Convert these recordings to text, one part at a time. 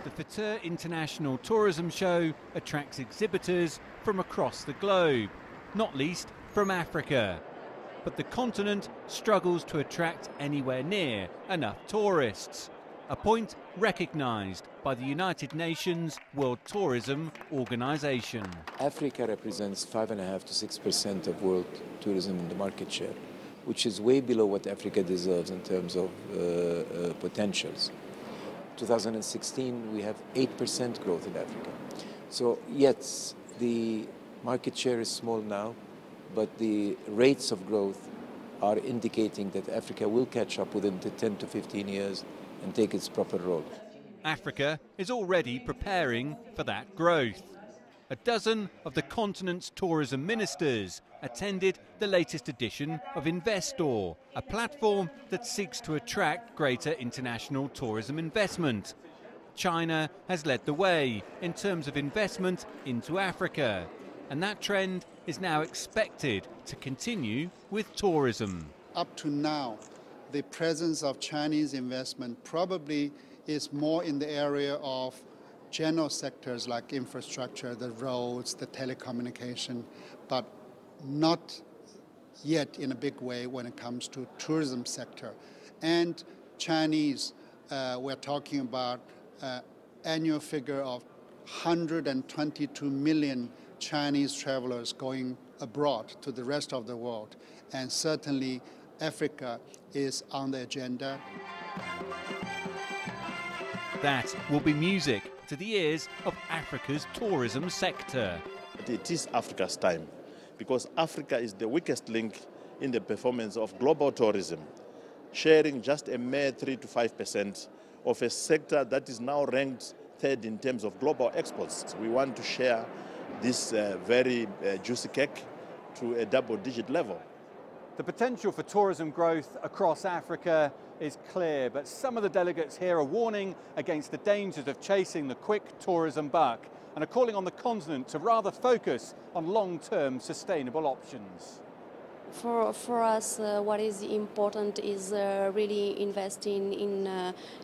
The Fitur International Tourism Show attracts exhibitors from across the globe, not least from Africa. But the continent struggles to attract anywhere near enough tourists, a point recognised by the United Nations World Tourism Organization. Africa represents 5.5 to 6% of world tourism in the market share, which is way below what Africa deserves in terms of potentials. 2016, we have 8% growth in Africa. So yes, the market share is small now, but the rates of growth are indicating that Africa will catch up within the 10 to 15 years and take its proper role. Africa is already preparing for that growth. A dozen of the continent's tourism ministers attended the latest edition of Investor, a platform that seeks to attract greater international tourism investment. China has led the way in terms of investment into Africa, and that trend is now expected to continue with tourism. Up to now, the presence of Chinese investment probably is more in the area of general sectors like infrastructure, the roads, the telecommunication, but not yet in a big way when it comes to tourism sector. And Chinese, we're talking about annual figure of 122 million Chinese travelers going abroad to the rest of the world. And certainly Africa is on the agenda. That will be music to the ears of Africa's tourism sector. It is Africa's time, because Africa is the weakest link in the performance of global tourism, sharing just a mere 3 to 5% of a sector that is now ranked third in terms of global exports. We want to share this very juicy cake to a double-digit level. The potential for tourism growth across Africa is clear, but some of the delegates here are warning against the dangers of chasing the quick tourism buck and are calling on the continent to rather focus on long-term sustainable options. For us, what is important is really investing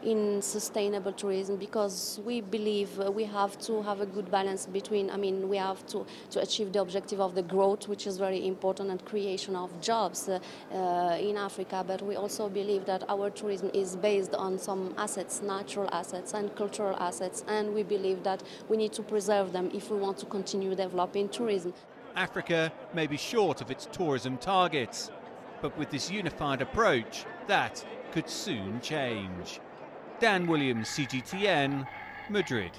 in sustainable tourism, because we believe we have to have a good balance between, we have to achieve the objective of the growth, which is very important, and creation of jobs in Africa, but we also believe that our tourism is based on some assets, natural assets and cultural assets, and we believe that we need to preserve them if we want to continue developing tourism. Africa may be short of its tourism targets, but with this unified approach, that could soon change. Dan Williams, CGTN, Madrid.